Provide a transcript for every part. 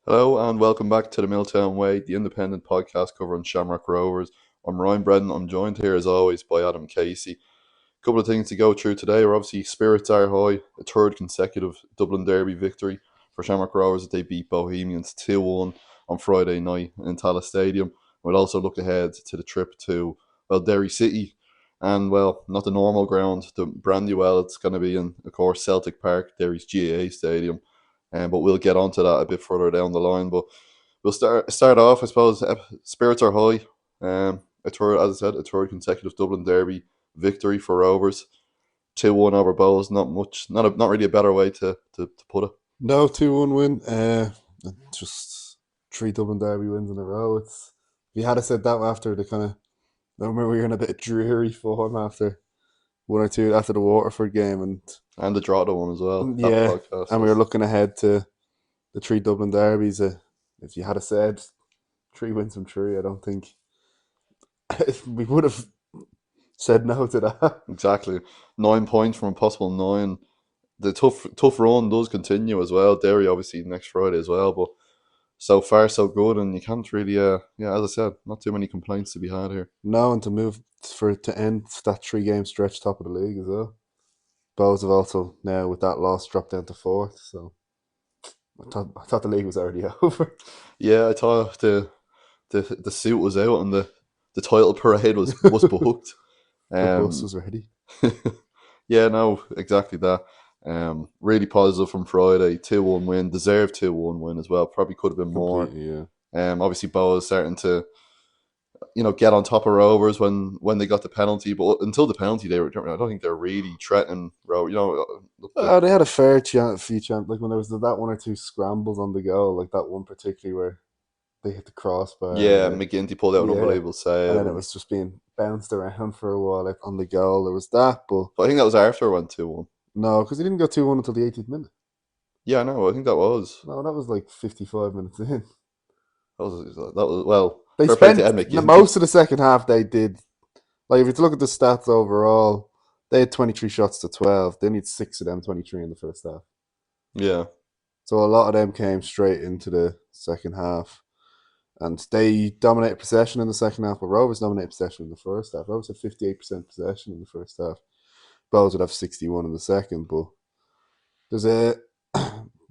Hello and welcome back to the Milltown Way, the independent podcast covering Shamrock Rovers. I'm Ryan Bredon. I'm joined here as always by Adam Casey. A couple of things to go through today. We're obviously spirits are high. A third consecutive Dublin Derby victory for Shamrock Rovers as they beat Bohemians 2-1 on Friday night in Tallaght Stadium. We'll also look ahead to the trip to Derry City and not the normal ground, the brand new it's going to be in, of course, Celtic Park, Derry's GAA Stadium. But we'll get onto that a bit further down the line. But we'll start off, I suppose. Spirits are high. As I said, a third consecutive Dublin Derby victory for Rovers. 2-1 over Bows. Not much. Not really a better way to put it. No, 2-1 win. Just three Dublin Derby wins in a row. If you had said that after the kind of, I remember we were in a bit of dreary form after one or two after the Waterford game, And the Drogheda one as well. yeah, and we were looking ahead to the three Dublin Derbies. If you had said 3 wins from three, I don't think we would have said no to that. Exactly. 9 points from a possible nine. The tough run does continue as well. Derry obviously next Friday as well, but so far so good, and you can't really as I said, not too many complaints to be had here. No, and to move to end that 3 game stretch top of the league as well. Bows have also now with that loss dropped down to fourth, so I thought the league was already over. Yeah, I thought the suit was out and the title parade was booked. The bus was ready. Yeah, no, exactly that. Really positive from Friday. 2-1 win, deserved 2-1 win as well. Probably could have been more. Completely, yeah. Obviously Bow is starting to get on top of Rovers when they got the penalty, but until the penalty, I don't think they're really threatening Rovers. They had a few chance, like when there was that one or two scrambles on the goal, like that one particularly where they hit the crossbar. Yeah, McGinty pulled out an Yeah, unbelievable save, and then it was just being bounced around for a while, like on the goal. There was that, but I think that was after it went 2-1. no, because he didn't go 2-1 until the 80th minute. Yeah, no, I think that was No, that was like 55 minutes in. well. They Fair play to Ed spent McGinty. most of the second half. They did. Like if you look at the stats overall, they had 23 shots to 12. They need six of them, 23 in the first half. Yeah, So a lot of them came straight into the second half, and they dominated possession in the second half. But Rovers dominated possession in the first half. Rovers had 58% possession in the first half. Bows would have 61 in the second. But there's a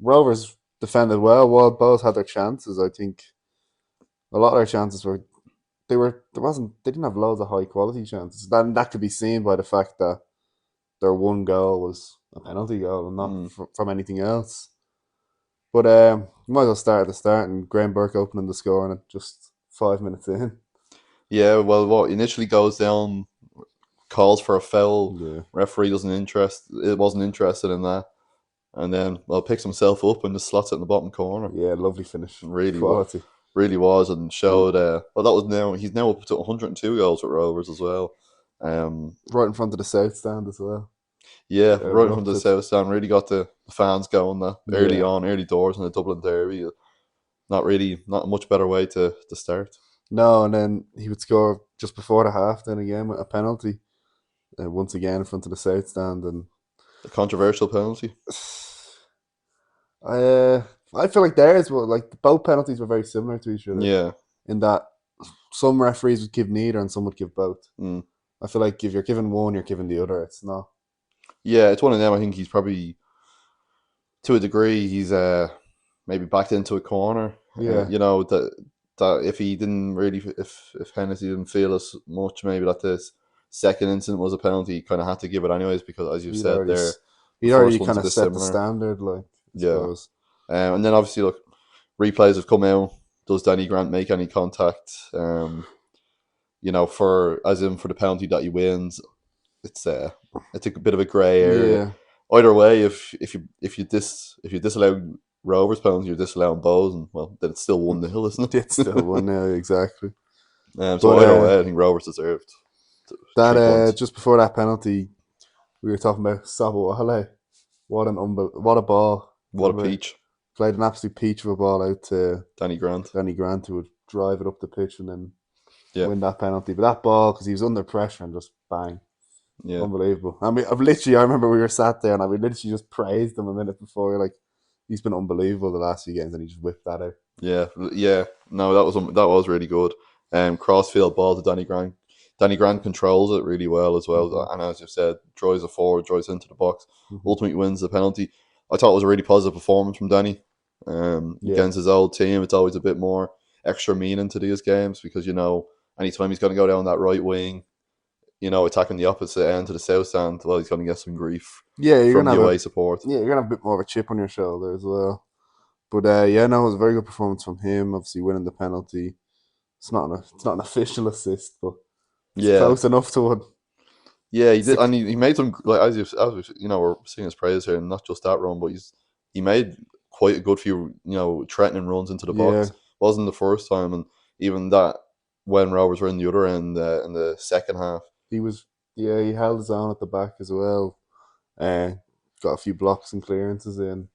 Rovers defended well while Bows had their chances. I think a lot of their chances were they didn't have loads of high quality chances. That could be seen by the fact that their one goal was a penalty goal and not from anything else. But you might as well start at the start and Graham Burke opening the score and just 5 minutes in. yeah. Well, what initially goes down, calls for a foul. Yeah. Referee wasn't interested in that, and then picks himself up and just slots it in the bottom corner. Yeah, lovely finish. Really, Quality. really was, and showed. That was now he's now up to 102 goals with Rovers as well. Right in front of the South stand as well. Yeah, right in front of the Erupted. South Stand. Really got the fans going that Yeah. early doors in the Dublin Derby. Not a much better way to start. No, and then he would score just before the half, then again with a penalty. Once again in front of the South stand. And A controversial penalty. I feel like theirs were like both penalties were very similar to each other Yeah. in that some referees would give neither and some would give both. Mm. I feel like if you're given one, you're given the other. It's not. Yeah, it's one of them. I think he's probably, to a degree, he's maybe backed into a corner. Yeah. That if he didn't really, if Hennessy didn't feel as much, maybe that this second incident was a penalty, he kind of had to give it anyways because, as you He'd said already, there, he'd the already first one's kind a of bit set the similar. standard, like I Yeah. suppose. And then obviously, look, replays have come out. Does Danny Grant make any contact? For the penalty that he wins, it's a bit of a grey area. Yeah. Either way, if you disallow Rovers penalty, you're disallowing Bows, and then it's still 1-0, isn't it? It's still one now, exactly. So But either way, I think Rovers deserved 3 points. just before that penalty, we were talking about Sabawale. What a ball! What a peach, Played an absolute peach of a ball out to Danny Grant. Danny Grant, who would drive it up the pitch and then Yeah, win that penalty. But that ball, because he was under pressure and just bang, yeah, unbelievable. I mean, I remember we were sat there and we literally just praised him a minute before. Like, he's been unbelievable the last few games, and he just whipped that out. Yeah, yeah. No, that was really good. Crossfield ball to Danny Grant. Danny Grant controls it really well as well, Hmm. and as you said, drives it forward, drives into the box, Hmm. ultimately wins the penalty. I thought it was a really positive performance from Danny. Yeah, Against his old team, it's always a bit more extra meaning to these games because anytime he's going to go down that right wing, attacking the opposite end to the south stand, well, he's going to get some grief yeah, from the away support. you're gonna have a bit more of a chip on your shoulder as well. But yeah, no, it was a very good performance from him. Obviously, winning the penalty. It's not an official assist, but it's Yeah, close enough to one. yeah, he did, Six, and he made some like we're singing his praise here, and not just that run, but he made quite a good few threatening runs into the yeah, box. Wasn't the first time, and even that when Rovers were in the other end in the second half. he was. Yeah, he held his own at the back as well. Uh, got a few blocks and clearances in,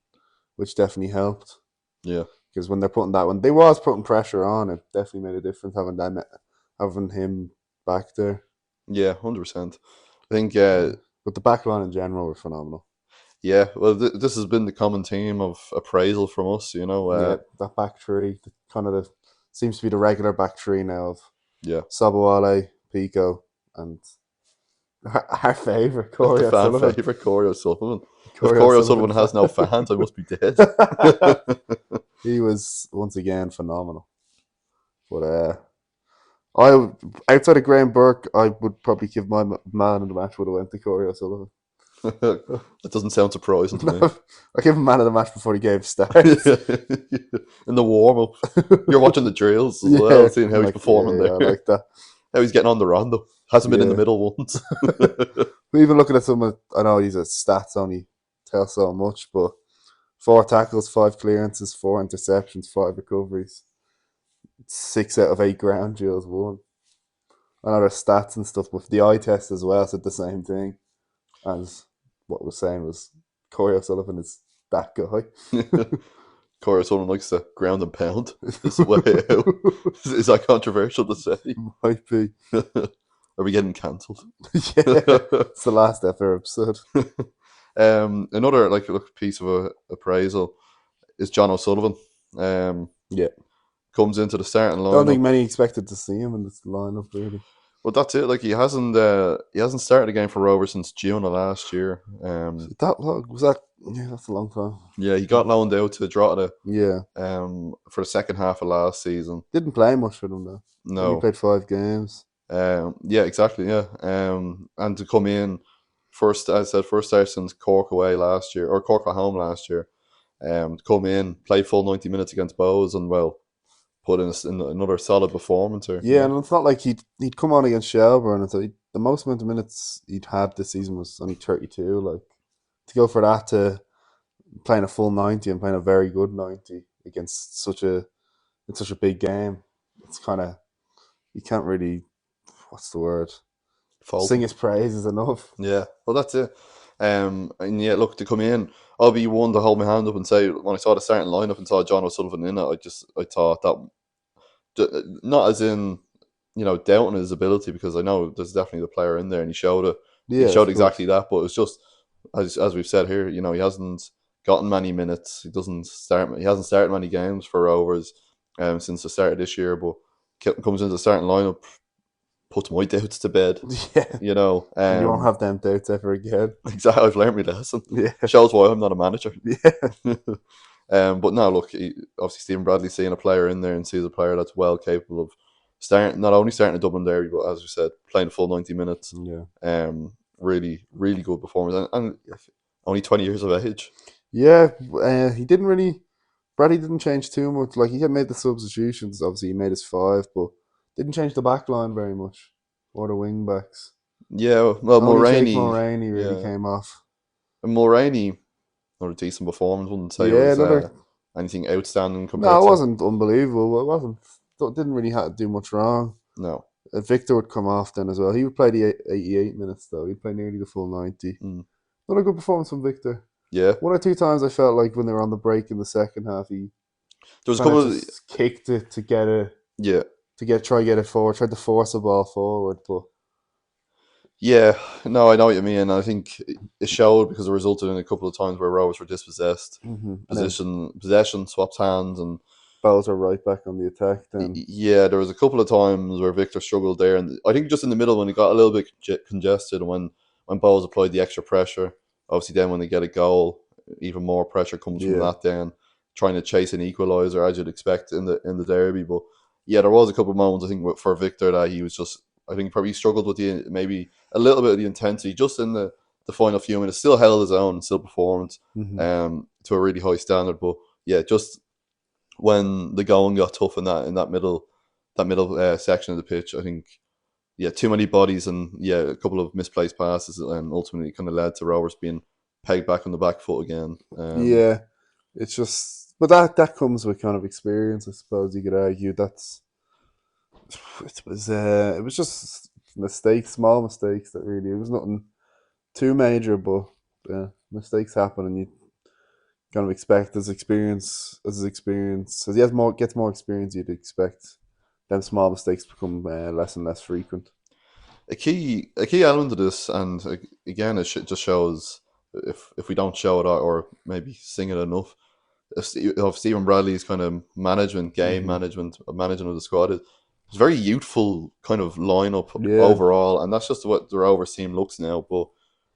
which definitely helped. Yeah, Because when they're putting that one, they was putting pressure on. It definitely made a difference having him back there. yeah, 100%. I think But the back line in general were phenomenal. yeah. Well, this has been the common theme of appraisal from us. Yeah, that back three, seems to be the regular back three now of Yeah. Sabawale, Pico, and our favourite The Corey fan O'Sullivan. favourite Corey O'Sullivan. If Corey Corey O'Sullivan O'Sullivan has no fan. fans, I must be dead. He was once again phenomenal. But I outside of Graham Burke, I would probably give my man of the match would have went to Corey O'Sullivan. That doesn't sound surprising to me. I gave him man of the match before the game starts. In the warm up, you're watching the drills as Yeah, well, seeing how I'm he's like, yeah, performing yeah, I there, like that. how he's getting on the rondo. Hasn't been in the Yeah. middle once. But even looking at some of, I know these are stats only tell so much, but 4 tackles, 5 clearances, 4 interceptions, 5 recoveries, 6 out of 8 ground duels won. I know there's stats and stuff, but the eye test as well said the same thing as what was saying was Corey O'Sullivan is that guy. Corey O'Sullivan likes to ground and pound his way out. Is that controversial to say? Might be. Are we getting cancelled? Yeah, it's the last ever episode. Another look piece of appraisal is John O'Sullivan. Yeah, Comes into the starting don't think lineup. many expected to see him in this lineup really. Well, that's it. Like he hasn't started a game for Rovers since June of last year. That long was that? Yeah, that's a long time. Yeah, he got loaned out to Drogheda Yeah, for the second half of last season. didn't play much for them though. Only No, played 5 games. yeah, exactly. Yeah, and to come in first, as I said, first start since Cork away last year or Cork at home last year. To come in, play full 90 minutes against Bows, and well, put in another solid performance here. Yeah, and it's not like he'd come on against Shelburne, and so the most amount of minutes he'd had this season was only 32. Like to go for that to playing a full 90 and playing a very good 90 against such a big game, it's kind of you can't really what's the word Fault sing him. his praises enough. Yeah, well, that's it. And yeah, look, to come in, I'll be one to hold my hand up and say when I saw the starting lineup and saw John O'Sullivan in it, I thought that not as in doubting his ability because I know there's definitely the player in there and he showed it. He Yeah, showed of exactly course. that, but it's just as we've said here, he hasn't gotten many minutes. He hasn't started many games for Rovers since the start of this year, but comes into the starting lineup, puts my doubts to bed. Yeah, You know, and you won't have them doubts ever again. exactly. I've learned my lesson. Yeah, Shows why I'm not a manager. yeah, But no, look, obviously Stephen Bradley seeing a player in there and sees a player that's well capable of not only starting a Dublin derby, but as we said, playing full 90 minutes. yeah. Really, really good performance, and only 20 years of age. Yeah, he didn't really. Bradley didn't change too much. Like he had made the substitutions. Obviously, he made his 5, but didn't change the back line very much or the wing backs. Yeah, well, Only Jake Mulroney, Mulroney really yeah, came off. and Mulroney, not a decent performance. Wouldn't say it Yeah, was another. anything outstanding No, compared it to wasn't unbelievable. It wasn't. Didn't really have to do much wrong. no. Victor would come off then as well. He would play the 88 minutes though. He'd play nearly the full 90. Mm. Not a good performance from Victor. Yeah, 1 or 2 times I felt like when they were on the break in the second half, he there was a kind of couple of just kicked it to get yeah. try to get it forward, tried to force the ball forward, but Yeah, no, I know what you mean. I think it showed because it resulted in a couple of times where Rovers were dispossessed, And then possession swapped hands, and Bowser right back on the attack. Then yeah, there was a couple of times where Victor struggled there, and I think just in the middle when he got a little bit congested, and when Bowes applied the extra pressure, obviously then when they get a goal, even more pressure comes from yeah, that. Then trying to chase an equaliser as you'd expect in the derby, but yeah, there was a couple of moments I think for Victor that he was just I think probably struggled with the maybe a little bit of the intensity just in the final few minutes. Still held his own, still performed hmm to a really high standard, but yeah, just when the going got tough in that middle section of the pitch, I think yeah, too many bodies and yeah, a couple of misplaced passes and ultimately kind of led to Rovers being pegged back on the back foot again. yeah. It's just, but that comes with kind of experience, I suppose. You could argue it was just mistakes, small mistakes that really it was nothing too major, but mistakes happen, and you kind of expect as he gets more experience, you'd expect them small mistakes become less and less frequent. A key element of this, and again, just shows if we don't show it or maybe sing it enough, of Stephen Bradley's kind of management, game hmm management, managing of the squad. It's a very youthful kind of lineup Yeah, overall, and that's just what the Rovers team looks now. But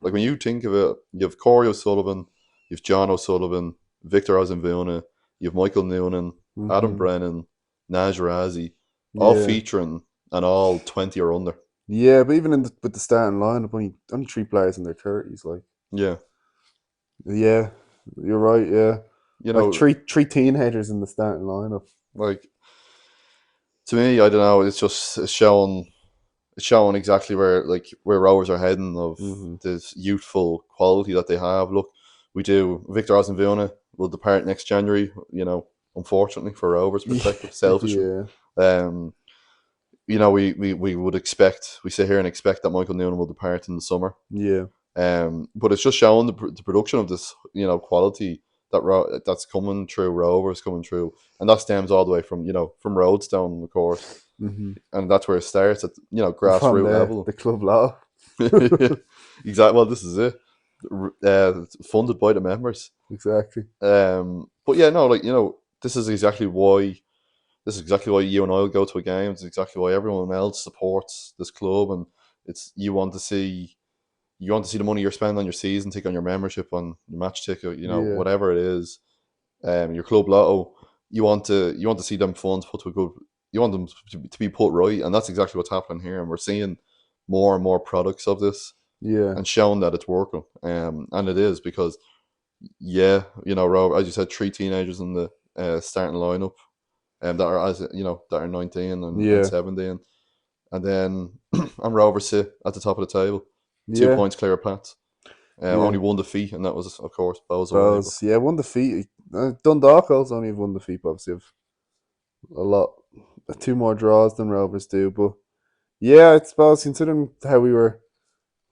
like when you think of it, you have Corey O'Sullivan, you have John O'Sullivan, Victor Ozenviona, you have Michael Noonan, Adam hmm Brennan, Naj Razi, all yeah, featuring and all 20 or under. yeah. But even with the starting lineup, only three players in their thirties. Like, Yeah, yeah, you're right. Yeah, you like know, three teenagers in the starting lineup. like to me, I don't know. It's showing exactly where Rovers are heading of hmm this youthful quality that they have. Look, we do. Victor Ozenviona will depart next January. Unfortunately for Rovers' perspective, selfishly, Yeah, um, we would expect. We sit here and expect that Michael Noonan will depart in the summer. yeah, But it's just showing the production of this, quality that's coming through Rovers coming through, and that stems all the way from Roadstone, of course, hmm and that's where it starts at from grassroots the level. club law. Exactly. Well, this is it. Funded by the members. Exactly. But yeah, no, this is exactly why. This is exactly why you and I will go to a game. It's exactly why everyone else supports this club, and it's you want to see the money you're spending on your season ticket, on your membership, on your match ticket, Yeah, whatever it is, your club lotto. You want to see them funds put to a good. You want them to be put right, and that's exactly what's happening here. And we're seeing more and more products of this, yeah, and showing that it's working. And it is because yeah, Rob, as you said, three teenagers in the starting lineup, that are that are 19 and yeah, 17, and then and Rovers sit at the top of the table, two yeah, points clear of Pats. yeah. Only one defeat, and that was, of course, Bows away. But Bells, yeah, won defeat. Dundalk also only have one defeat, but obviously have a lot, two more draws than Rovers do. But yeah, I suppose considering how we were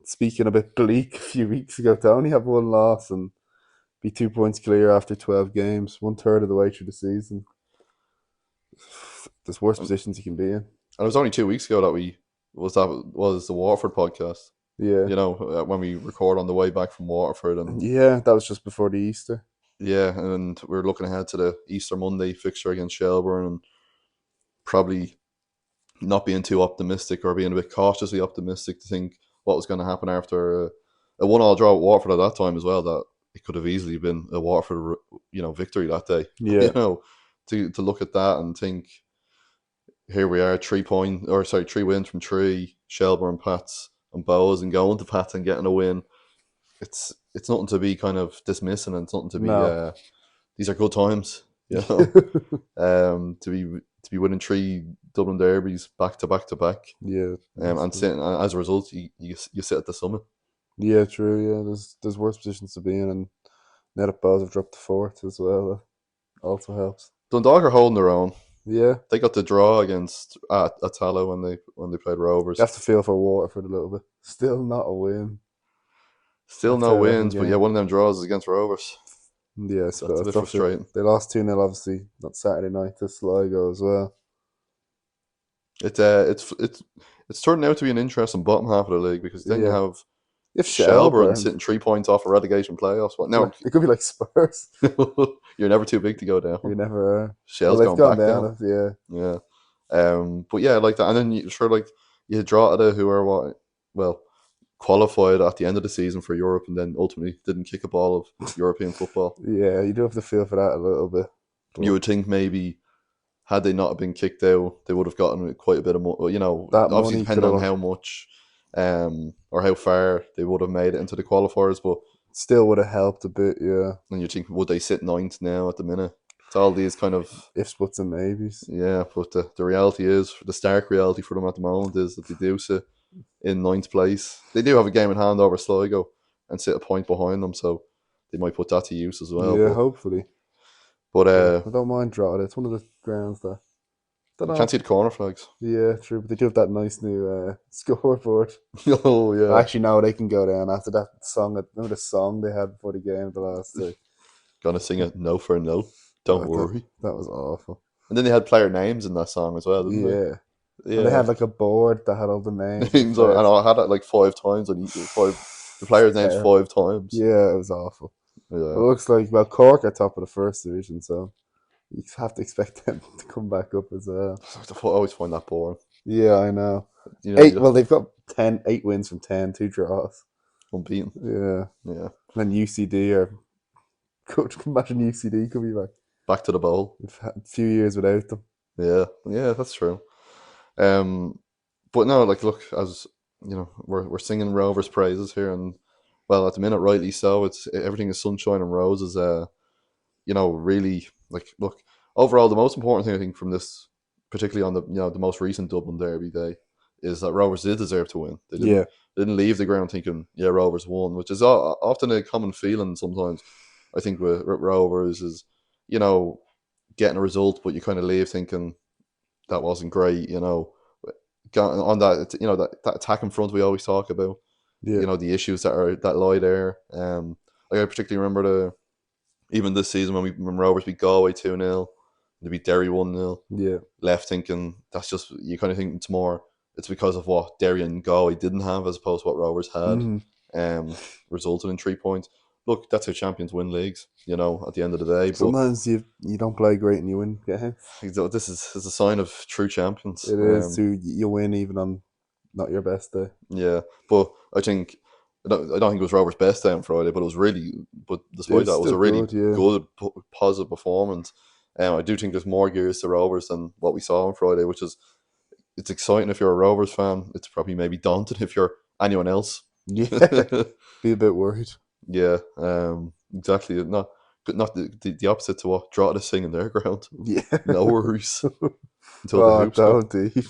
speaking a bit bleak a few weeks ago, to only have one loss and be 2 points clear after 12 games, one third of the way through the season, there's worse and positions you can be in. it was only 2 weeks ago that was the Waterford podcast. Yeah, When we record on the way back from Waterford, and yeah, that was just before the Easter. yeah, and we're looking ahead to the Easter Monday fixture against Shelbourne, and probably not being too optimistic or being a bit cautiously optimistic to think what was going to happen after a one-all draw at Waterford at that time as well. That it could have easily been a Waterford, victory that day. But Yeah, to look at that and think, here we are, 3 point or sorry, 3 wins from three Shelbourne, Pats, and Bows, and going to Pats and getting a win. It's nothing to be kind of dismissing, and it's nothing to be. no. These are good times, to be winning three Dublin derbies back to back to back, Yeah, and sitting as a result, you sit at the summit. yeah, true. Yeah, there's worse positions to be in, and now that Bows have dropped to fourth as well, also helps. Dundalk are holding their own. Yeah, They got the draw against Atala when they played you Rovers. have to feel for Waterford a little bit. Still not a win Still after no 11 wins, but yeah, games. one of them draws is against Rovers. Yeah, I That's a suppose bit obviously, frustrating. they lost 2-0 obviously, not Saturday night to Sligo as well. It's turned out to be an interesting bottom half of the league because then you Yeah, have if Shelbourne Shelburne, sitting 3 points off a relegation playoffs. What now? like it could be like Spurs. You're never too big to go You down. never are. Well, Shell's they've going gone back down. down. Yeah, Yeah. But yeah, like that, and then like you had Drogheda who are well qualified at the end of the season for Europe, and then ultimately didn't kick a ball of European football. yeah. You do have to feel for that a little bit, You but would think maybe had they not been kicked out, they would have gotten quite a bit of money. that Obviously money could depending on have how much, or how far they would have made it into the qualifiers. But still would have helped a bit. Yeah, then you think, would they sit ninth now at the minute? It's all these kind of ifs, buts, and maybes. yeah. But the reality is, the stark reality for them at the moment is that they do sit in ninth place. They do have a game in hand over Sligo and sit a point behind them, so they might put that to use as well. Yeah, hopefully. But But I don't mind Drogheda. It's one of the grounds that don't you can't know. see the corner flags. Yeah, true. But they do have that nice new scoreboard. Oh yeah, Actually, no, they can go down after that song. Remember the song they had before the game, the last day? gonna sing it no for no. Don't Oh, worry. that was awful. And then they had player names in that song as well, didn't Yeah. they? And they Yeah. had like a board that had all the names of the And players. I had it like 5 times on each the players' names Terrible. 5 times. Yeah, it was awful. It Yeah. looks like, well, Cork are top of the first division, so you have to expect them to come back up as well. I always find that boring. Yeah, I know. You know, Well, they've got 8 wins from 10, 2 draws. unbeaten. Yeah. Yeah. And then UCD are, could imagine UCD could be back. Back to the bowl. We've had a few years without them. Yeah. Yeah, that's true. But no, like look, as you know, we're singing Rovers praises here, and well, at the minute, rightly so. It's everything is sunshine and roses. Really, like look, overall, the most important thing I think from this, particularly on the most recent Dublin Derby day, is that Rovers did deserve to win. Yeah. They didn't leave the ground thinking, yeah, Rovers won, which is often a common feeling sometimes. I think with Rovers is, getting a result, but you kind of leave thinking that wasn't great. On that, that attack in front we always talk about. Yeah. The issues that lie there. Like I particularly remember even this season when Rovers beat Galway 2-0, they beat Derry 1-0. Yeah. Left thinking that's just, you kind of think it's because of what Derry and Galway didn't have as opposed to what Rovers had. Resulted in 3 points. Look, that's how champions win leagues, at the end of the day. Sometimes you don't play great and you win games. But this is a sign of true champions. It is you win even on not your best day. Yeah, but I don't think it was Robert's best day on Friday, but it was really. But despite that, it was a really good, positive performance. I do think there's more gears to Rovers than what we saw on Friday, which is it's exciting if you're a Rovers fan. It's probably maybe daunting if you're anyone else. Yeah, be a bit worried. Yeah, exactly. Not the opposite to what Drogheda sing in their ground. Yeah, no worries. Until the hoops don't even.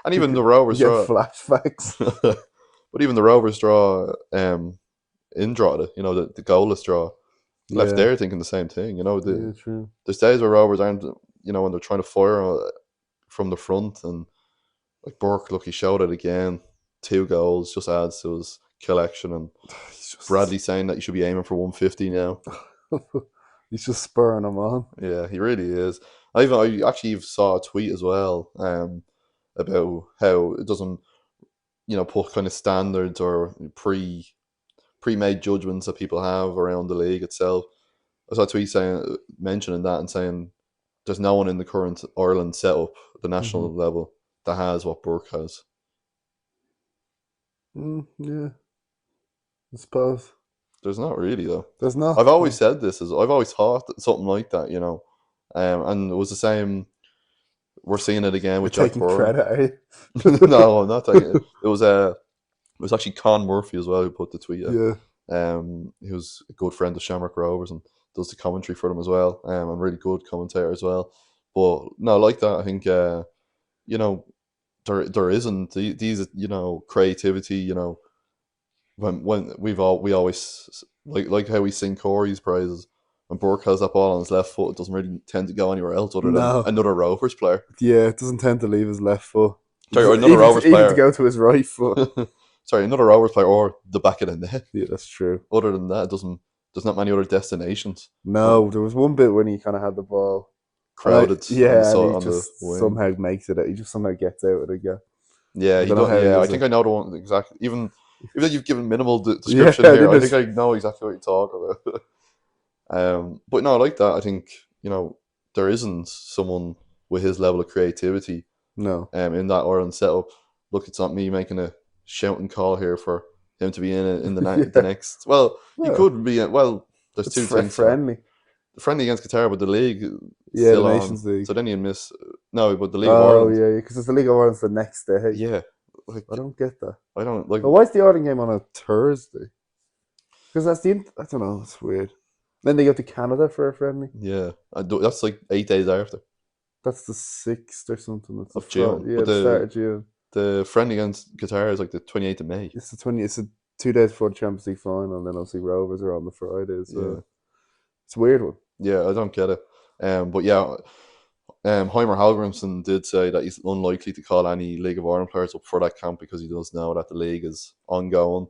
And even the Rovers get draw flashbacks. But even the Rovers draw in Drogheda, the goalless draw, left there thinking the same thing. True. There's days where Rovers aren't, when they're trying to fire from the front, and like Burke, look, he showed it again. 2 goals just adds to his collection, and Bradley saying that you should be aiming for 150 now. He's just spurring them on. Yeah, he really is. I actually saw a tweet as well about how it doesn't, put kind of standards or pre-made judgments that people have around the league itself. I saw a tweet mentioning that and saying there's no one in the current Ireland setup, the national level, that has what Burke has. Yeah, I suppose. There's not really though. There's not. I've always said this. I've always thought that something like that, and it was the same. We're seeing it again with Jack taking credit, are you? No, I'm not taking it. It was actually Con Murphy as well who put the tweet out. Yeah. He was a good friend of Shamrock Rovers and does the commentary for them as well. And really good commentator as well. But no, like that, I think there isn't these creativity. When we always like how we sing Corey's praises. When Burke has that ball on his left foot, it doesn't really tend to go anywhere else other than another Rovers player. Yeah, it doesn't tend to leave his left foot. Sorry, another Rovers player. Even to go to his right foot. Sorry, another Rovers player or the back of the net. Yeah, that's true. Other than that, there's not many other destinations. No, there was one bit when he kind of had the ball crowded on the And he on the just wing. somehow makes it. He just somehow gets out of it again. Yeah, I he don't know does. how he Yeah, I does think it. I know the one exactly. Even though you've given minimal Yeah, description I here, think I think there's I know exactly what you're talking about. But no, I like that. I think there isn't someone with his level of creativity no. in that Ireland setup. Look, it's not me making a shouting call here for him to be in it in the Yeah. next. Well, he Well, could be. Well, there's it's two things here. friendly. The friendly against Qatar, but the league is Yeah, the still on. Nations League. So then you miss. No, but the League of Oh Ireland. yeah, because it's the League of Ireland's the next day. Yeah, like I don't get that. I don't like. But why is the Ireland game on a Thursday? Because I don't know. It's weird. Then they go to Canada for a friendly. Yeah, that's like 8 days after That's the 6th or something. It's the of June. Yeah, But the start of June. the friendly against Qatar is like the 28th of May. It's the 20. It's the 2 days before the Champions League final, and then obviously Rovers are on the Friday. Yeah, So it's a weird one. yeah, I don't get it. But yeah, Heimer Halgrimsson did say that he's unlikely to call any League of Ireland players up for that camp because he does know that the league is ongoing.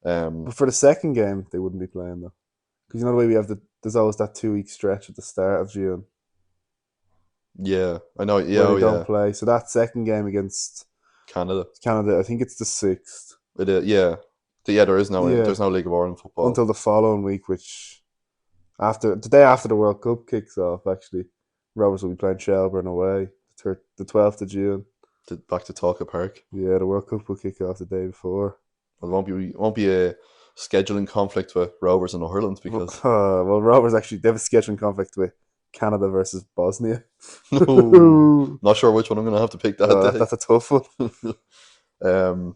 But for the second game, they wouldn't be playing though, because you know the way we have there's always that 2 week stretch at the start of June Yeah, I know. Yeah, where oh they yeah, don't play. So that second game against Canada. Canada, I think it's the 6th. It is, yeah. Yeah, Yeah, there's no League of Ireland football until the following week, which after the day after the World Cup kicks off, actually, Rovers will be playing Shelburne away the 12th of June. back to Talca Park. Yeah, the World Cup will kick off the day before. Well, it won't be a scheduling conflict with Rovers in Ireland because Well, Rovers actually they have a scheduling conflict with Canada versus Bosnia. no, not sure which one I'm gonna have to pick that day. That's a tough one. Um,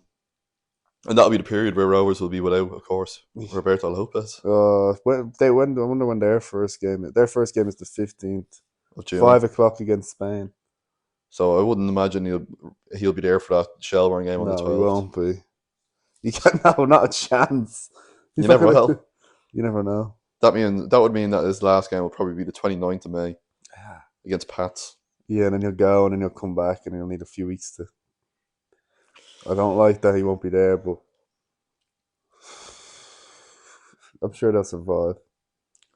and that'll be the period where Rovers will be without, of course, Roberto Lopez I wonder when their first game. Their first game is the 15th, of June. 5 o'clock against Spain. So I wouldn't imagine he'll be there for that Shelbourne game on the No, 12th. he won't be. You can't. No, not a chance. He's You not never gonna- will. You never know. That would mean that his last game will probably be the 29th of May against Pats. Yeah, and then he'll go, and then he'll come back, and he'll need a few weeks to. I don't like that he won't be there, but I'm sure they'll survive.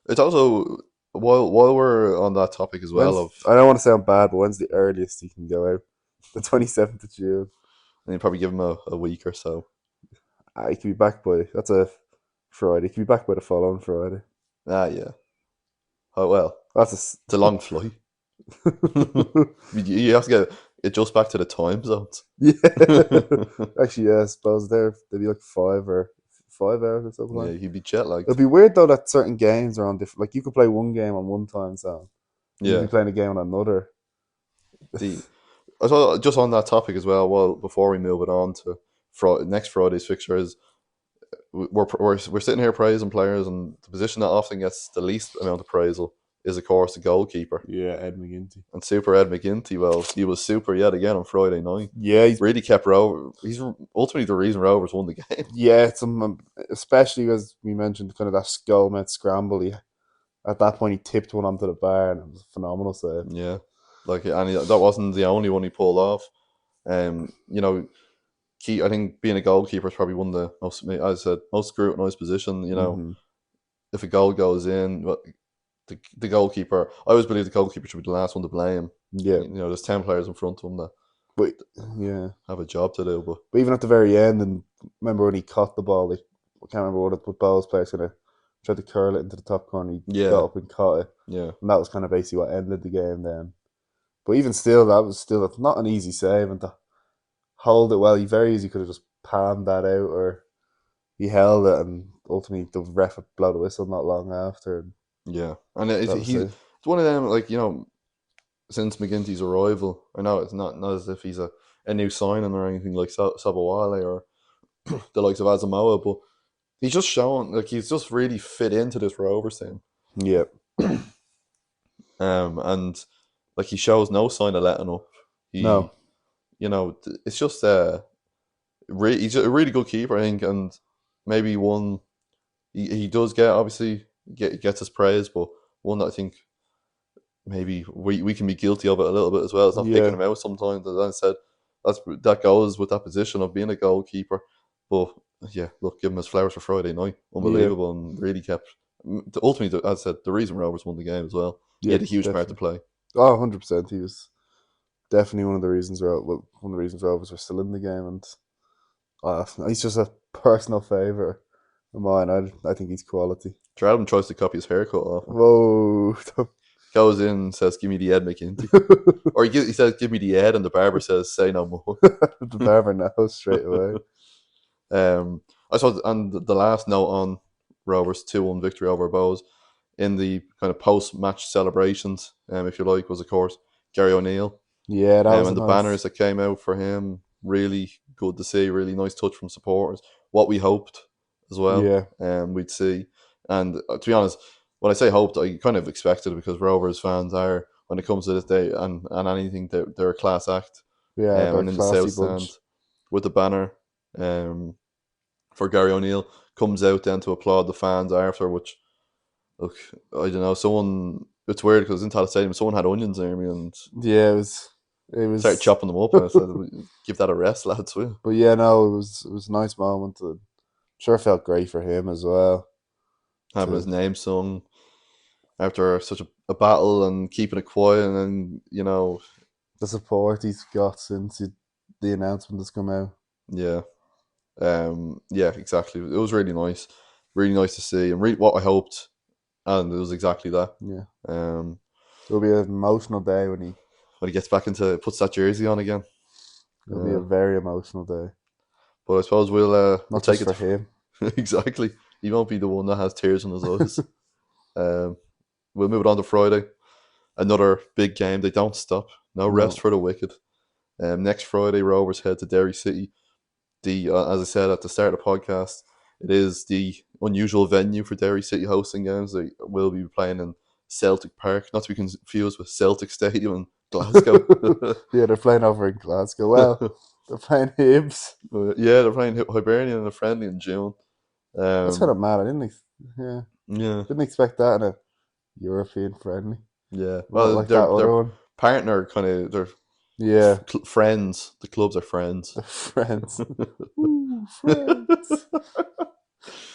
It's also while we're on that topic as well I don't want to sound bad, but when's the earliest he can go out? The 27th of June. and you probably give him a week or so. He can be back by. That's a Friday. He can be back by the following Friday. Yeah. Oh well, That's it's a long flight. You have to get adjust back to the time zones. Yeah. Actually, yeah, I suppose they'd be like 5 hours or something. Yeah, he'd be jet lagged. It'd be weird though that certain games are on different. Like you could play one game on one time zone. You'd Yeah. be playing a game on another. I thought just on that topic as well. Well, before we move it on to next Friday's fixture is we're sitting here praising players, and the position that often gets the least amount of appraisal is, of course, the goalkeeper. Yeah, Ed McGinty. And Super Ed McGinty, well, he was super yet again on Friday night. Yeah, He's really kept Rovers. He's ultimately the reason Rovers won the game. Yeah, it's especially as we mentioned, kind of that skull met scramble. At that point, he tipped one onto the bar, and it was a phenomenal save. Yeah, that wasn't the only one he pulled off. I think being a goalkeeper is probably one of the most, as I said, most scrutinized position. If a goal goes in, the goalkeeper. I always believe the goalkeeper should be the last one to blame. Yeah, there's 10 players in front of him that but yeah, have a job to do. But even at the very end, and remember when he caught the ball, I can't remember what Bowles player's gonna try to curl it into the top corner. He got up and caught it. Yeah, and that was kind of basically what ended the game then. But even still, that was still not an easy save, and to hold it well, he very easily could have just palmed that out, or he held it, and ultimately the ref would blow the whistle not long after. Yeah, and it's one of them, since McGinty's arrival. I know it's not as if he's a new signing or anything like Sabawale or the likes of Asamoah, but he's just shown he's just really fit into this Rovers team. Yeah. And he shows no sign of letting up. No. It's just he's a really good keeper, I think, and maybe one he does gets his praise, but one that I think maybe we can be guilty of it a little bit as well. It's not picking him out sometimes. As I said, that goes with that position of being a goalkeeper. But yeah, look, give him his flowers for Friday night. Unbelievable, and really kept. Ultimately, as I said, the reason Rovers won the game as well. He had a huge part to play. Oh, 100%. He was definitely one of the reasons. One of the reasons Rovers were still in the game, and he's just a personal favourite of mine. I think he's quality. Adam tries to copy his haircut off him. Whoa! Goes in and says, "Give me the Ed McGinty," or he says, "Give me the Ed," and the barber says, "Say no more." The barber knows straight away. I saw, and the last note on Rovers 2-1 victory over Bows in the kind of post-match celebrations, if you like, was of course Gary O'Neill. Yeah, that was and the nice. banners that came out for him, really good to see. Really nice touch from supporters. What we hoped as well. Yeah. We'd see. And to be honest, when I say hoped, I kind of expected it because Rovers fans are, when it comes to this day and anything, they're a class act. Yeah, they're and a in the classy south bunch. stand with the banner for Gary O'Neill comes out then to applaud the fans after, which, look, I don't know, it's weird because in Tallaght Stadium someone had onions near me and Yeah, it was started chopping them up, and I said, "Give that a rest, lads." But yeah, no, it was a nice moment. And sure felt great for him as well. Having his name sung after such a battle and keeping it quiet, and then the support he's got since the announcement has come out. yeah, yeah, exactly. It was really nice to see, and what I hoped, and it was exactly that. Yeah, it'll be an emotional day when he gets back into puts that jersey on again. It'll be a very emotional day. But I suppose we'll not take just it for him. Exactly. He won't be the one that has tears in his eyes. We'll move it on to Friday. Another big game. They don't stop. No rest for the wicked. Next Friday, Rovers head to Derry City. As I said at the start of the podcast, it is the unusual venue for Derry City hosting games. They will be playing in Celtic Park, not to be confused with Celtic Stadium in Glasgow. Yeah, they're playing over in Glasgow. Well, they're playing Hibs. Yeah, they're playing Hibernian in a friendly in June. That's kind of mad. I didn't expect that in a European friendly. Yeah, well, like their partner kind of they're friends. The clubs are friends. They're friends. Ooh, friends.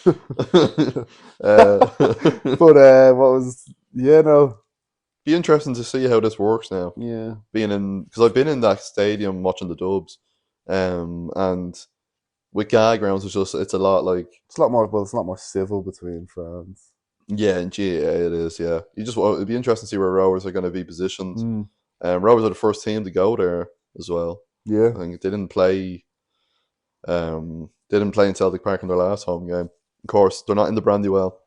But what was be interesting to see how this works now. Yeah, because I've been in that stadium watching the Dubs, and with GA grounds, it's a lot more civil between fans. Yeah, in GAA it is. Yeah, it'd be interesting to see where Rovers are going to be positioned. Rovers are the first team to go there as well. Yeah, I think they didn't play. They didn't play in Celtic Park in their last home game. Of course, they're not in the Brandywell.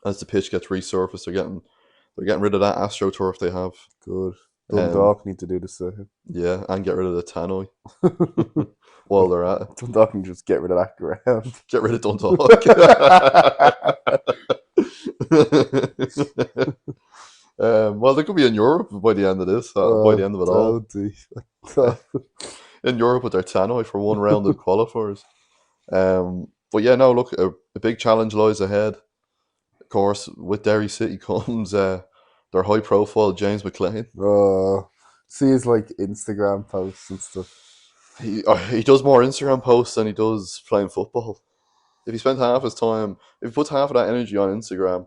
As the pitch gets resurfaced, they're getting rid of that AstroTurf they have. Good. Dundalk need to do the same. Yeah, and get rid of the tannoy while they're at it. Dundalk can just get rid of that ground. Get rid of Dundalk. Well, they could be in Europe by the end of this. By the end of it all, in Europe with their tannoy for one round of qualifiers. But yeah, no. Look, a big challenge lies ahead. Of course, with Derry City comes their high-profile James McLean. See his Instagram posts and stuff. He does more Instagram posts than he does playing football. If he spent half his time, if he puts half of that energy on Instagram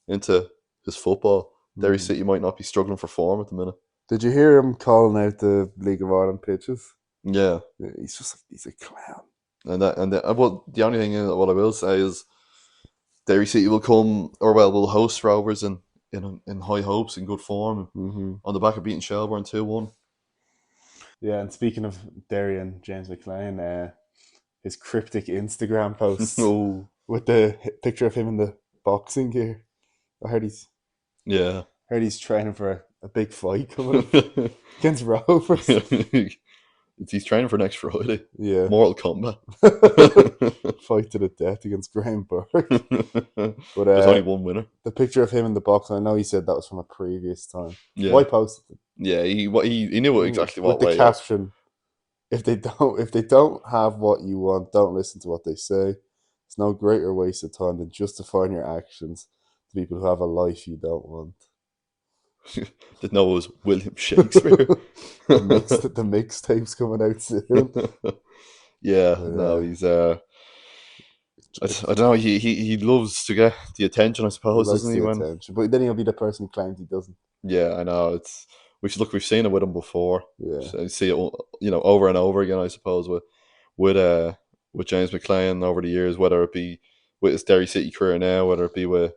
into his football, Derry City might not be struggling for form at the minute. Did you hear him calling out the League of Ireland pitches? Yeah, he's a clown. And the only thing what I will say is Derry City will host Rovers in high hopes, in good form, on the back of beating Shelbourne 2-1. Yeah, and speaking of Derry and James McLean, his cryptic Instagram posts with the picture of him in the boxing gear. I heard he's training for a big fight coming against Rovers. He's training for next Friday. Yeah, Mortal Kombat. Fight to the death against Graham Burke. But there's only one winner. The picture of him in the box. I know he said that was from a previous time. Yeah. Why posted it? Yeah, he knew exactly what way. With the caption, if they don't have what you want, don't listen to what they say. It's no greater waste of time than justifying your actions to people who have a life you don't want. Didn't know it was William Shakespeare. The mixtape's coming out soon. Yeah, no, he's I don't know. He loves to get the attention, I He suppose, likes doesn't he? the When attention, but then he'll be the person who claims he doesn't. yeah, I know we've seen it with him before. Yeah. So I see it, over and over again. I suppose with uh with James McClean over the years, whether it be with his Derry City career now, whether it be with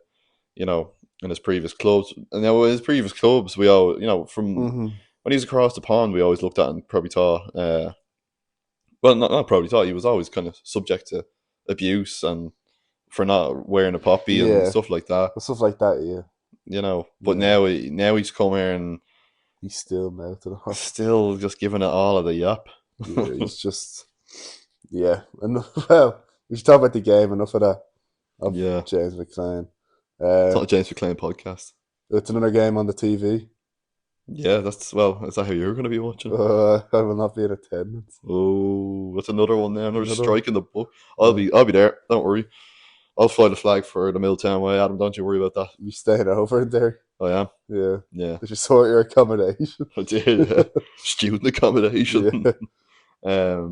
you know in his previous clubs, and now with his previous clubs, we all from Mm-hmm. when he was across the pond, we always looked at and probably thought, well, not probably thought he was always kind of subject to abuse and for not wearing a poppy and Yeah. stuff like that. Stuff like that. Yeah. But Yeah. now he's come here and He's still mouthing off. still just giving it all of the yap. Yeah. He's just. Yeah. And well, we should talk about the game. Enough of that. Of Yeah, James McClean. it's not Uh, a James McClean podcast. it's another game on the TV. Yeah, is that how you're going to be watching? I will not be in attendance. Oh, that's another one there. Another Another. strike in the book. Yeah. I'll be there. Don't worry. I'll fly the flag for the Milltown Way, Adam. Don't you worry about that. You staying over in there? I am. Yeah. Yeah, Did you sort your accommodation? I did. Yeah. Student accommodation. Yeah.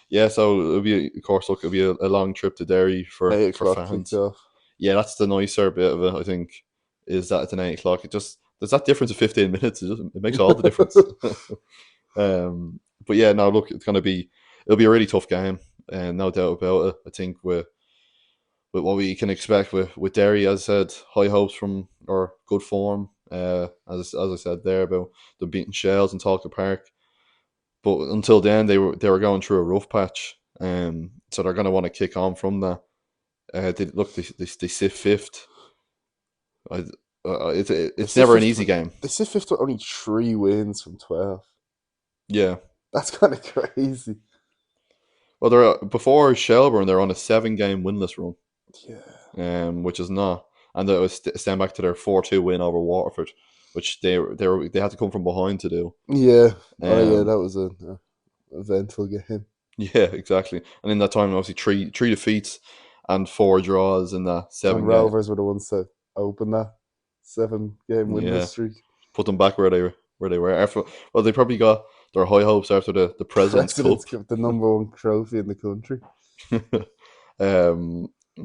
Yeah. So it'll be, of course, look, it'll be a long trip to Derry for 8 o'clock fans. kickoff. Yeah, that's the nicer bit of it. I think is that it's an 8 o'clock. It just there's that difference of 15 minutes. It makes all the difference. But yeah, no, look, it'll be a really tough game, and no doubt about it. I think with what we can expect with Derry, as I said, high hopes from or good form. As I said there about them beating Shells and Talca Park, but until then they were going through a rough patch. So they're going to want to kick on from that. They sit fifth. It's never an easy game. They sit fifth with only 3 wins from 12. Yeah. That's kind of crazy. Well, they're before Shelburne, they're on a 7-game winless run. Yeah. Which is not, and that was stand back to their 4-2 win over Waterford, which they had to come from behind to do. Yeah. Yeah, Um, that was an eventful game. yeah, exactly. And in that time, obviously, three defeats and 4 draws in that 7 And game. Rovers were the ones that opened that 7-game winless Yeah. streak. Put them back where they were. After, well, they probably got their high hopes after the President's Cup. The number 1 trophy in the country.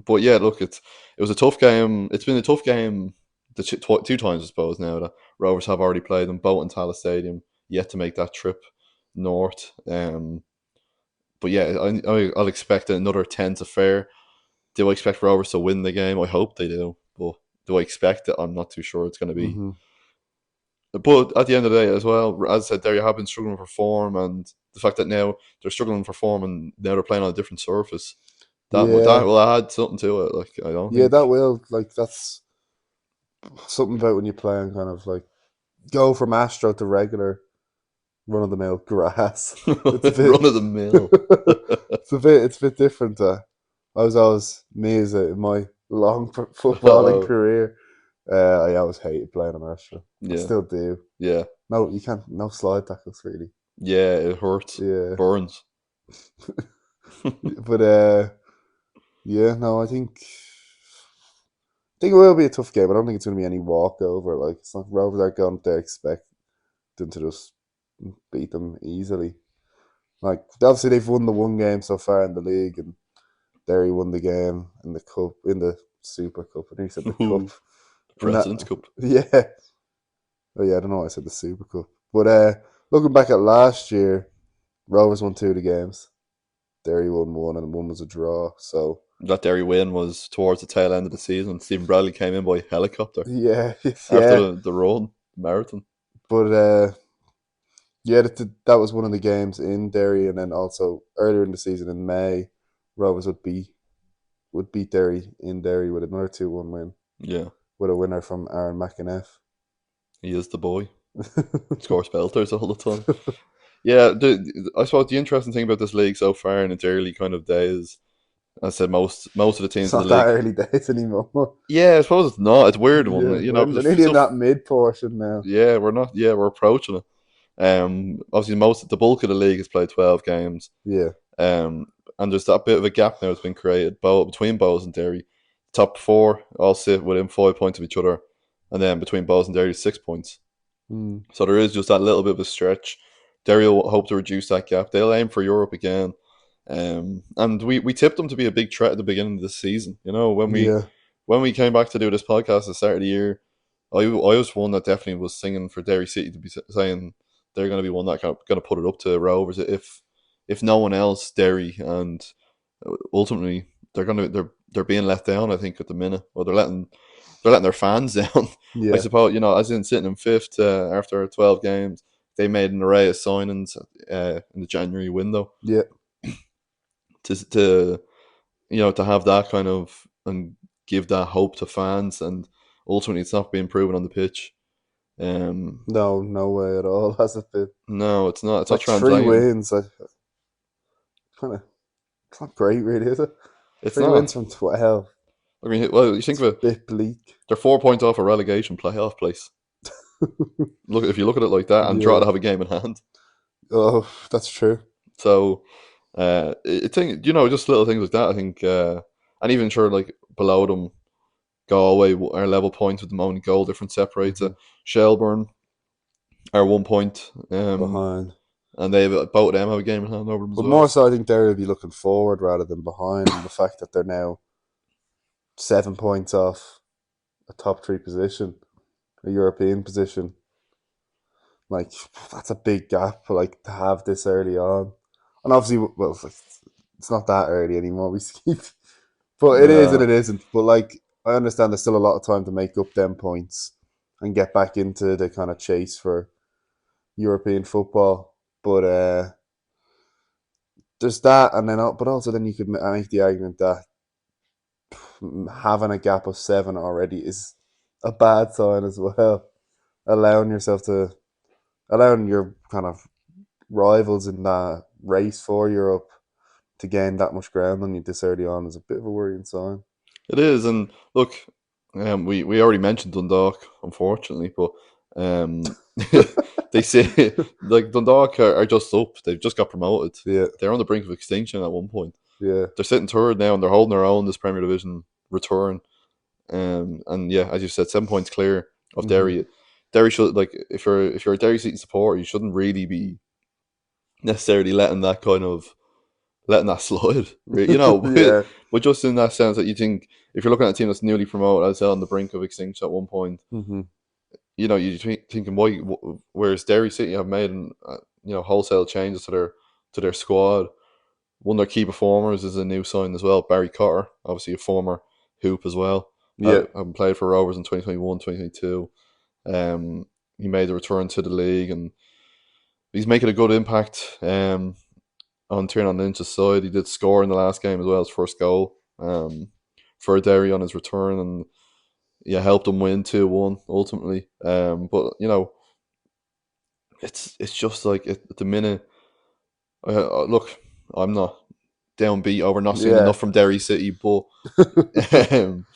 But yeah, look, it was a tough game. It's been a tough game two times, I suppose. Now that Rovers have already played them both in Tallaght Stadium, yet to make that trip north. But yeah, I'll expect another 10 to fair. Do I expect Rovers to win the game? I hope they do. But do I expect it? I'm not too sure it's going to be. Mm-hmm. But at the end of the day, as well, as I said, there you have been struggling for form, and the fact that now they're struggling for form and now they're playing on a different surface. That will add something to it. Like I don't. Yeah, think... that will. Like that's something about when you're playing kind of like go from Astro to regular run of the mill grass. It's a bit, run of the mill. It's a bit different. I was always in my long footballing career. I always hated playing on Astro. Yeah. I still do. Yeah. No, you can't. No slide tackles really. Yeah, it hurts. Yeah, burns. But yeah, no, I think it will be a tough game. I don't think it's going to be any walkover. Like it's not Rovers are going to expect them to just beat them easily. Like obviously they've won the 1 game so far in the league, and Derry won the game in the cup, in the Super Cup. I think he said the cup, the President's Cup. Yeah. Oh yeah, I don't know why I said the Super Cup. But looking back at last year, Rovers won 2 of the games. Derry won 1, and 1 was a draw. So that Derry win was towards the tail end of the season. Stephen Bradley came in by helicopter. Yeah, after the road marathon. But yeah, that was one of the games in Derry, and then also earlier in the season in May, Rovers would beat Derry in Derry with another 2-1 win. Yeah, with a winner from Aaron McInnes. He is the boy. Scores belters all the time. Yeah, I suppose the interesting thing about this league so far in its early kind of days, I said most of the teams it's in the league. Not that early days anymore. Yeah, I suppose it's not. It's a weird one. Yeah, you know, we're nearly in that mid portion now. Yeah, we're not. Yeah, we're approaching it. Obviously, the bulk of the league has played 12 games. Yeah. And there's that bit of a gap now that's been created between Bows and Derry. Top 4 all sit within 5 points of each other, and then between Bows and Derry 6 points. So there is just that little bit of a stretch. Derry will hope to reduce that gap. They'll aim for Europe again, And we tipped them to be a big threat at the beginning of the season. You know, Yeah. when we came back to do this podcast at the start of the year, I was one that definitely was singing for Derry City to be saying they're going to be one that going to put it up to Rovers if no one else, Derry, and ultimately they're being let down. I think at the minute, or they're letting their fans down. I Yeah. suppose, you know, as in sitting in fifth after 12 games, they made an array of signings in the January window Yeah. to you know, to have that kind of and give that hope to fans, and ultimately it's not being proven on the pitch. Um, No, no way at all. Has it been no, it's not. It's not like three translating. wins? I kind of. It's not great, really, is it? It's Three wins not. from 12. I mean, well, you think It's of a it, bit bleak. they're 4 points off a relegation playoff place. Look, if you look at it like that, and draw Yeah. to have a game in hand. Oh, that's true. So, I think, you know, just little things like that. I think, and even sure, like below them, Galway are level points with them. Only goal difference separates Hmm. it. Shelburne are 1 point, Behind. and they have both of them have a game in hand over them as But well. more so, I think Derry will be looking forward rather than behind. And the fact that they're now 7 points off a top three position, a European position, like that's a big gap. Like to have this early on, and obviously, well, it's not that early anymore. We keep, but it is and Yeah, it isn't. But like, I understand there's still a lot of time to make up them points and get back into the kind of chase for European football. But there's that, and then but also then you could make the argument that having a gap of seven already is a bad sign as well. Allowing yourself to allowing your kind of rivals in that race for Europe to gain that much ground on you this early on is a bit of a worrying sign. it is. And look, we already mentioned Dundalk, unfortunately, but they say like Dundalk are just up. They've just got promoted. Yeah, They're on the brink of extinction at one point. yeah. They're sitting third now, and they're holding their own this Premier Division return. And yeah, as you said, 7 points clear of Hmm. Derry. Derry should, like, if you're a Derry City supporter, you shouldn't really be necessarily letting that slide. You know, Yeah. but just in that sense that you think if you're looking at a team that's newly promoted, as I said, on the brink of extinction at one point, Hmm. you know, you're thinking why, whereas Derry City have made you know, wholesale changes to their squad. One of their key performers is a new sign as well, Barry Cotter, obviously a former hoop as well. Yeah. Having played for Rovers in 2021, 2022. He made a return to the league, and he's making a good impact on Tiernan Lynch's side. He did score in the last game as well, his first goal for Derry on his return, and yeah, helped them win 2-1 ultimately. But you know, it's just like at the minute. Look, I'm not downbeat over not seeing Yeah. enough from Derry City, but um,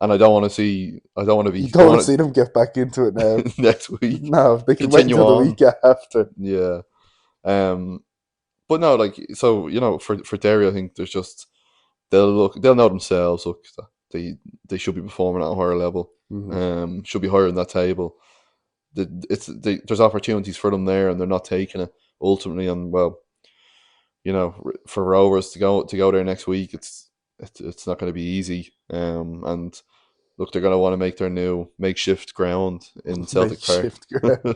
and I don't want to be You don't want to throwing see them get back into it now. it next week. No, they can wait Continue until the on, week after. yeah. Um, but no, like, so, you know, for Derry, I think there's just they'll know themselves. Look, that they should be performing at a higher level. Hmm. Should be higher in that table. There's opportunities for them there, and they're not taking it ultimately. And well, you know, for Rovers to go there next week, it's not going to be easy. And look, they're going to want to make their new makeshift ground in Celtic Park. Makeshift ground.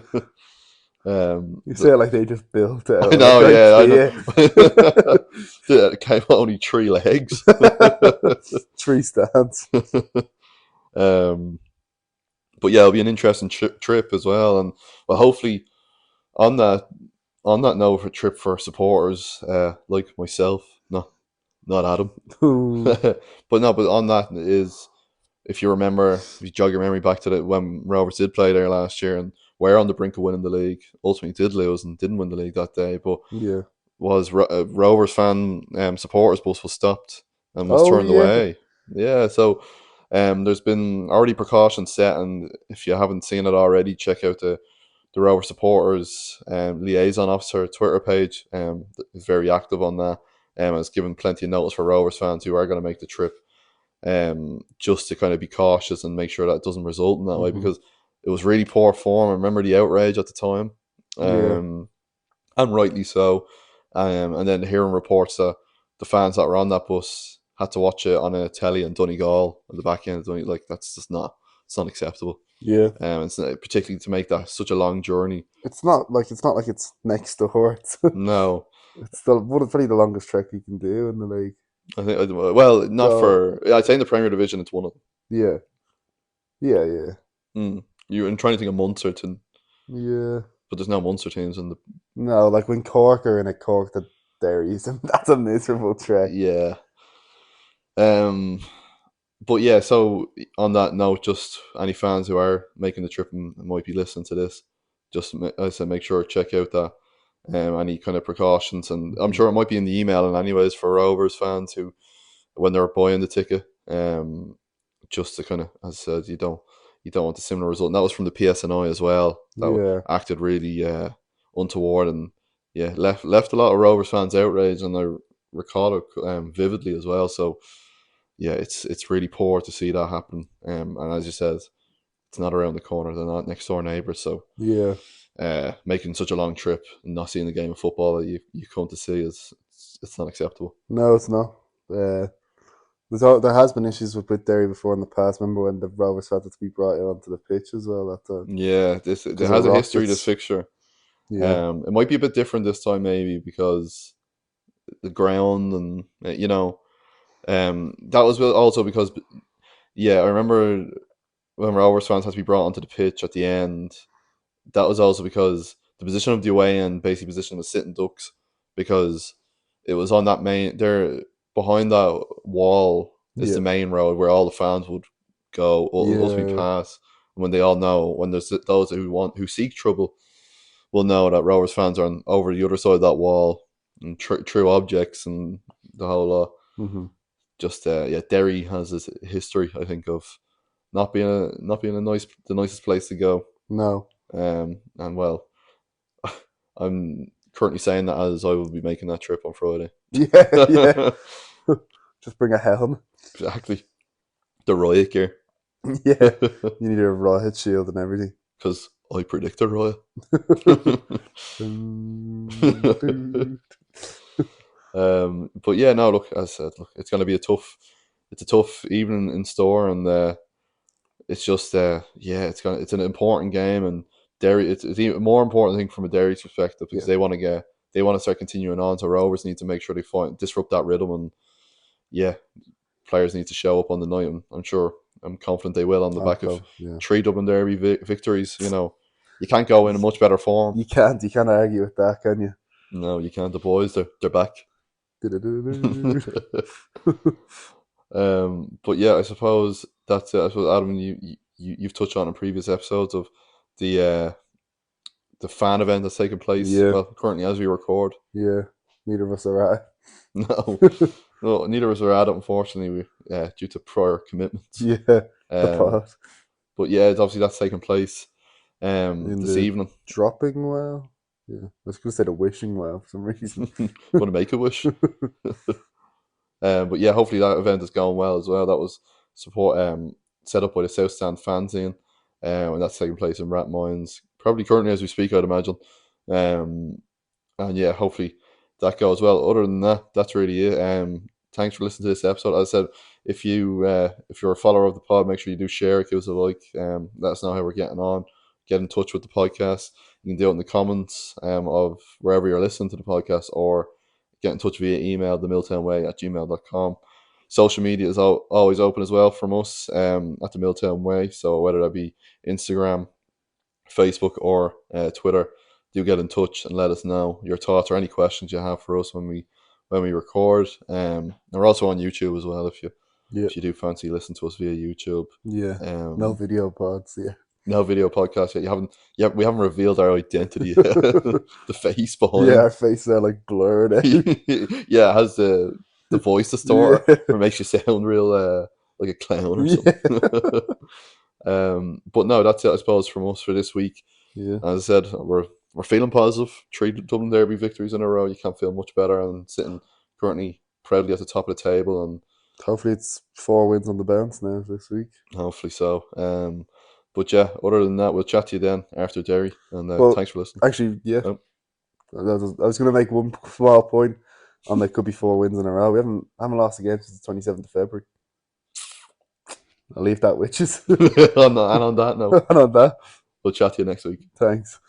You say The, it like they just built it I out like know, yeah, I IKEA. know. It came out only 3 legs. Tree stands. um, but yeah, it'll be an interesting trip as well, and well, hopefully on that on that note, for trip for supporters like myself, not Adam, Ooh. but no, but on that is, if you remember, if you jog your memory back to when Rovers did play there last year and were on the brink of winning the league, ultimately did lose and didn't win the league that day, but Yeah. was Rovers fan supporters bus was stopped and was Oh turned yeah. away. Yeah, so there's been already precautions set, and if you haven't seen it already, check out the Rover supporters liaison officer Twitter page. Is very active on that. Has given plenty of notice for Rovers fans who are going to make the trip. Just to kind of be cautious and make sure that it doesn't result in that way, Hmm. because it was really poor form. I remember the outrage at the time, Yeah. and rightly so. And then hearing reports that the fans that were on that bus had to watch it on a telly in Donegal at the back end of Donegal. Like that's just not it's not acceptable. Yeah. It's particularly to make that such a long journey. It's not like it's next door. No, It's still probably the longest trek you can do in the league. I think well, not Go. for I'd say in the Premier Division it's one of them. Yeah. Yeah. I'm trying to think of Munster, Yeah. but there's no Munster teams in the No, like when Cork are in a Cork that they're using, that's a miserable trek. yeah. Um, but yeah. So on that note, just any fans who are making the trip and might be listening to this, just I said make sure to check out that any kind of precautions, and I'm Mhm. sure it might be in the email and anyways for Rovers fans who when they're buying the ticket, just to kind of as I said you don't want a similar result. And that was from the PSNI as well. That Yeah. acted really untoward and yeah left a lot of Rovers fans outraged, and I recall it vividly as well. So yeah, it's really poor to see that happen. And as you said, it's not around the corner; they're not next door neighbours. So Yeah. making such a long trip and not seeing the game of football that you come to see is it's not acceptable. No, it's not. There has been issues with Derry before in the past. Remember when the Rovers had to be brought out onto the pitch as well that time Yeah, this there because of has a history. This rockets. fixture. Yeah. It might be a bit different this time, maybe because the ground and that was also because yeah, I remember when Rovers fans had to be brought onto the pitch at the end. That was also because the position of the away end, basically position was sitting ducks because it was on that main there behind that wall is Yeah. the main road where all the fans would go ultimately Yeah. pass. When they all know when there's those who seek trouble will know that Rovers fans are over the other side of that wall and true objects and the whole lot. Hmm. Just yeah, Derry has this history, I think, of not being the nicest place to go. No. And well, I'm currently saying that as I will be making that trip on Friday. Yeah. Yeah. Just bring a helm. Exactly, the riot gear. Yeah. You need a riot shield and everything. Because I predict a riot. But yeah, no. Look, as I said, look, it's going to be it's a tough evening in store, and it's just yeah, it's an important game, and Derry it's even more important thing from a Derry's perspective because Yeah. they want to start continuing on. So Rovers need to make sure they disrupt that rhythm, and yeah, players need to show up on the night. And I'm confident they will on the back of Yeah. 3 Dublin Derby victories. You know, you can't go in a much better form. You can't argue with that, can you? No, you can't. The boys, they're back. But yeah, I suppose that's it. I suppose Adam, you've touched on in previous episodes of the fan event that's taking place. Yeah. Well, currently as we record, Yeah. Neither of us are at. no, no, neither of us are at it. Unfortunately, due to prior commitments. Yeah. The Um, pot but yeah, it's obviously that's taking place in this the evening. dropping well. Yeah. I was going to say the wishing well for some reason. Want to make a wish? But yeah, hopefully that event is going well as well. That was support set up by the South Stand fanzine, and that's taking place in Rathmines, probably currently as we speak, I'd imagine. And yeah, hopefully that goes well. Other than that, that's really it. Thanks for listening to this episode. As I said, if you're a follower of the pod, make sure you do share it, give us a like. Let us know how we're getting on. Get in touch with the podcast. You can do it in the comments of wherever you're listening to the podcast, or get in touch via email, the Milltown Way at gmail.com. Social media is always open as well from us at the Milltown Way. So whether that be Instagram, Facebook, or Twitter, do get in touch and let us know your thoughts or any questions you have for us when we record. And we're also on YouTube as well Yeah. if you do fancy listen to us via YouTube. Yeah. No video pods. Yeah. No video podcast yet. We haven't revealed our identity yet. The face behind. Yeah, our faces are like blurred out. Yeah, it has the voice distorter, Yeah. or makes you sound real like a clown or something. But no, that's it, I suppose, from us for this week. Yeah. As I said, we're feeling positive. 3 Dublin Derby victories in a row. You can't feel much better, and sitting currently proudly at the top of the table, and Hopefully it's 4 wins on the bounce now this week. hopefully so. But yeah, other than that, we'll chat to you then after Derry, and Well, thanks for listening. actually, yeah. Oh. I was going to make one small point. And there could be 4 wins in a row. We haven't lost again since the 27th of February. I'll leave that with you. And on that note, And on that, we'll chat to you next week. thanks.